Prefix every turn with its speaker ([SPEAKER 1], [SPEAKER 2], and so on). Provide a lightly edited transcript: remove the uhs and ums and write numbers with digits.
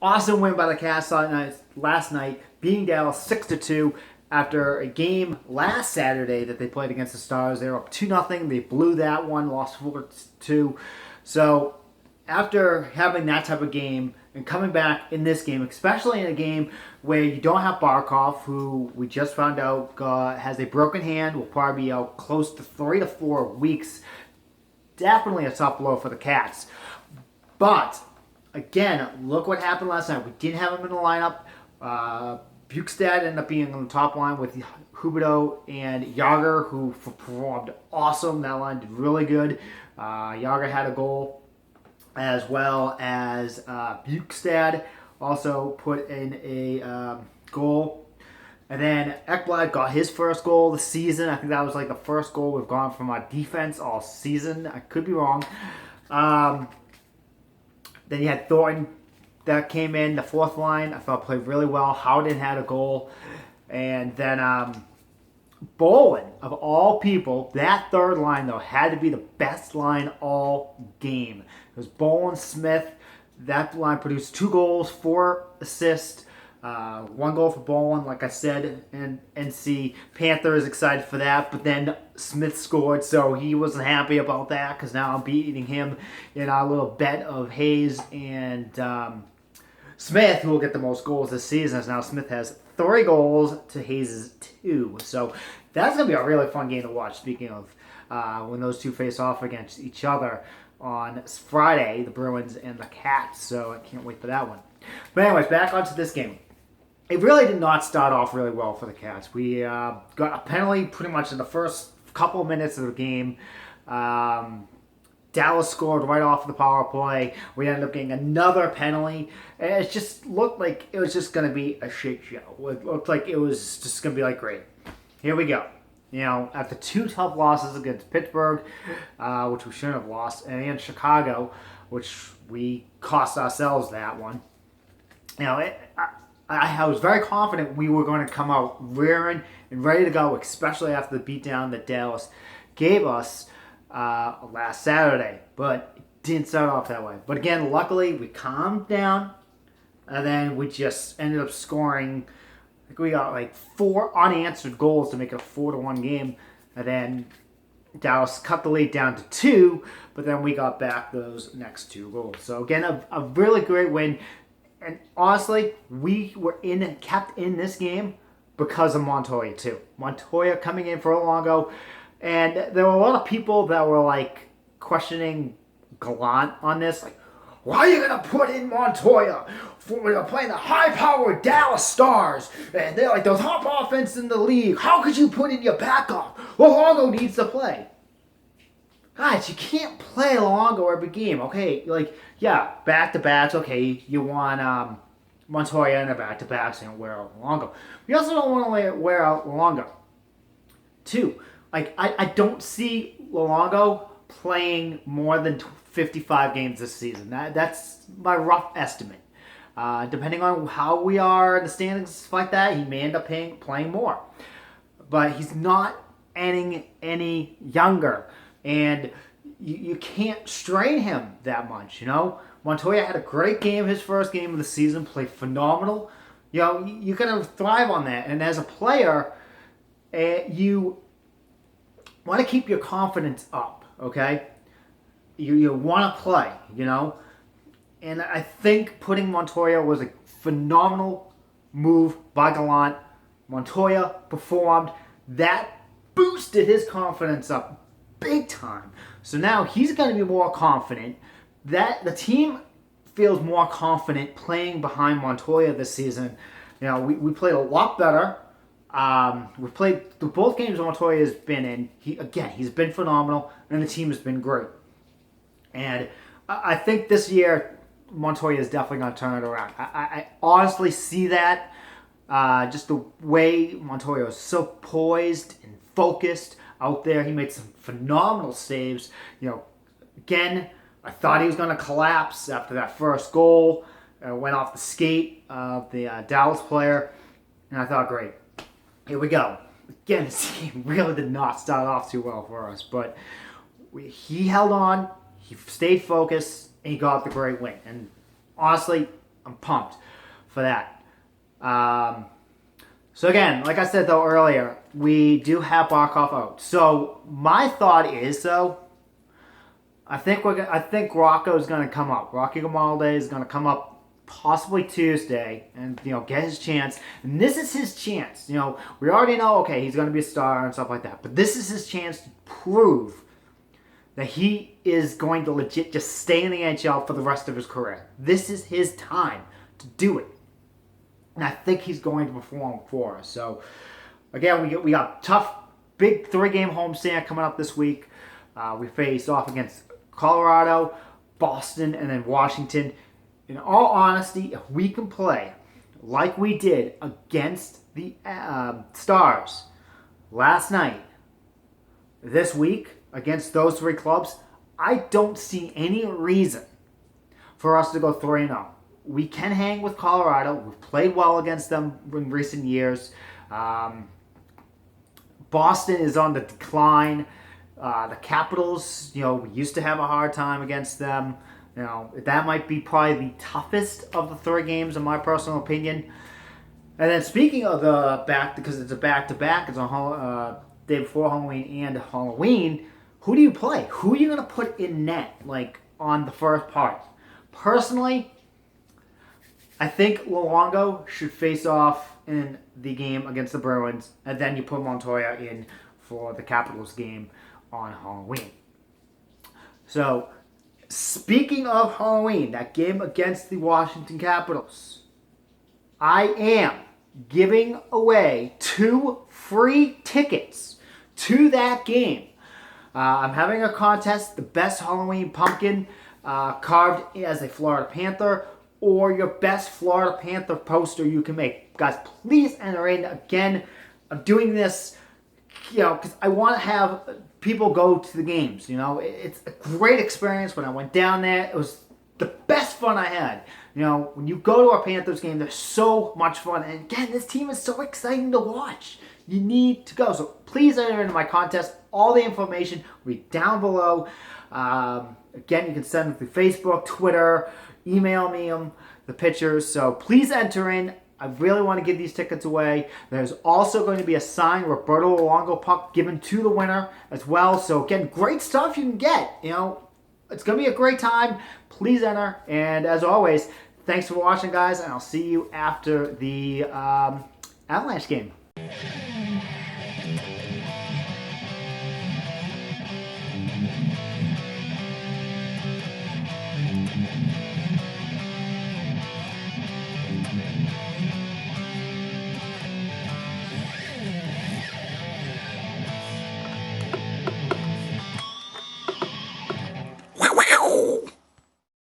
[SPEAKER 1] Awesome win by the Cats last night, beating Dallas 6-2 after a game last Saturday that they played against the Stars. They were up 2-0. They blew that one, lost 4-2. So after having that type of game and coming back in this game, especially in a game where you don't have Barkov, who we just found out has a broken hand, will probably be out close to 3 to 4 weeks. Definitely a tough blow for the Cats. But again, look what happened last night. We didn't have him in the lineup. Bukestad ended up being on the top line with Huberdeau and Yager, who performed awesome. That line did really good. Yager had a goal, as well as Bukestad also put in a goal. And then Ekblad got his first goal of the season. I think that was like the first goal we've gone from our defense all season. I could be wrong. Then you had Thornton that came in, the fourth line. I thought played really well. Howden had a goal. And then Bolland, of all people, that third line, though, had to be the best line all game. It was Bolland, Smith. That line produced 2 goals, 4 assists. 1 goal for Bolland, like I said, and NC Panthers excited for that, but then Smith scored, so he wasn't happy about that because now I'm beating him in our little bet of Hayes and Smith, who will get the most goals this season. As now Smith has 3 goals to Hayes' 2, so that's going to be a really fun game to watch, speaking of when those two face off against each other on Friday, the Bruins and the Cats, so I can't wait for that one. But anyways, back onto this game. It really did not start off really well for the Cats. We got a penalty pretty much in the first couple of minutes of the game. Dallas scored right off the power play. We ended up getting another penalty. And it just looked like it was just going to be a shit show. It looked like it was just going to be like, great, here we go. You know, after 2 tough losses against Pittsburgh, which we shouldn't have lost, and Chicago, which we cost ourselves that one. You know, I was very confident we were going to come out rearing and ready to go, especially after the beatdown that Dallas gave us last Saturday. But it didn't start off that way. But again, luckily, we calmed down, and then we just ended up scoring. I think we got like 4 unanswered goals to make it a 4-1 game, and then Dallas cut the lead down to 2, but then we got back those next 2 goals. So again, a really great win. And honestly, we were kept in this game because of Montoya too. Montoya coming in for Luongo, and there were a lot of people that were like questioning Gallant on this, like, why are you gonna put in Montoya when you're playing the high-powered Dallas Stars and they're like the top offense in the league? How could you put in your backup? Luongo needs to play. Guys, you can't play Luongo every game, okay? Like, yeah, back-to-backs, okay, you want Montoya in a back-to-back, so you don't wear out Luongo. You also don't want to wear out Luongo. 2, like, I don't see Luongo playing more than 55 games this season. That's my rough estimate. Depending on how we are in the standings like that, he may end up playing more. But he's not any younger. And you can't strain him that much, you know? Montoya had a great game, his first game of the season, played phenomenal. You know, you're going to thrive on that. And as a player, you want to keep your confidence up, okay? You want to play, you know? And I think putting Montoya was a phenomenal move by Gallant. Montoya performed. That boosted his confidence up big time. So now he's going to be more confident. That the team feels more confident playing behind Montoya this season. You know, we played a lot better. We played both games Montoya has been in. He's been phenomenal, and the team has been great. And I think this year Montoya is definitely going to turn it around. I honestly see that. Just the way Montoya is so poised and focused out there. He made some phenomenal saves. You know, again, I thought he was going to collapse after that first goal. Went off the skate of the Dallas player. And I thought, great, here we go. Again, this game really did not start off too well for us. But he held on. He stayed focused. And he got the great win. And honestly, I'm pumped for that. So again, like I said though earlier, we do have Barkov out. So my thought is though, I think Rocco's going to come up. Rocky Gamalde is going to come up possibly Tuesday and get his chance. And this is his chance. We already know, okay, he's going to be a star and stuff like that. But this is his chance to prove that he is going to legit just stay in the NHL for the rest of his career. This is his time to do it. And I think he's going to perform for us. So, again, we got tough, big 3-game homestand coming up this week. We face off against Colorado, Boston, and then Washington. In all honesty, if we can play like we did against the Stars last night, this week, against those 3 clubs, I don't see any reason for us to go 3-0. We can hang with Colorado. We've played well against them in recent years. Boston is on the decline. The Capitals, we used to have a hard time against them. That might be probably the toughest of the 3 games in my personal opinion. And then speaking of the because it's a back-to-back, it's on day before Halloween and Halloween, who do you play? Who are you going to put in net, on the first part? Personally, I think Luongo should face off in the game against the Bruins, and then you put Montoya in for the Capitals game on Halloween. So, speaking of Halloween, that game against the Washington Capitals, I am giving away 2 free tickets to that game. I'm having a contest, the best Halloween pumpkin carved as a Florida Panther, or your best Florida Panther poster you can make. Guys, please enter in. Again, I'm doing this, because I want to have people go to the games. It's a great experience. When I went down there, it was the best fun I had. When you go to a Panthers game, there's so much fun. And again, this team is so exciting to watch. You need to go. So please enter into my contest. All the information will be down below. Again, you can send them through Facebook, Twitter, email me the pictures. So please enter in. I really want to give these tickets away. There's also going to be a signed Roberto Luongo puck given to the winner as well. So again, great stuff you can get. It's going to be a great time. Please enter. And as always, thanks for watching, guys. And I'll see you after the Avalanche game.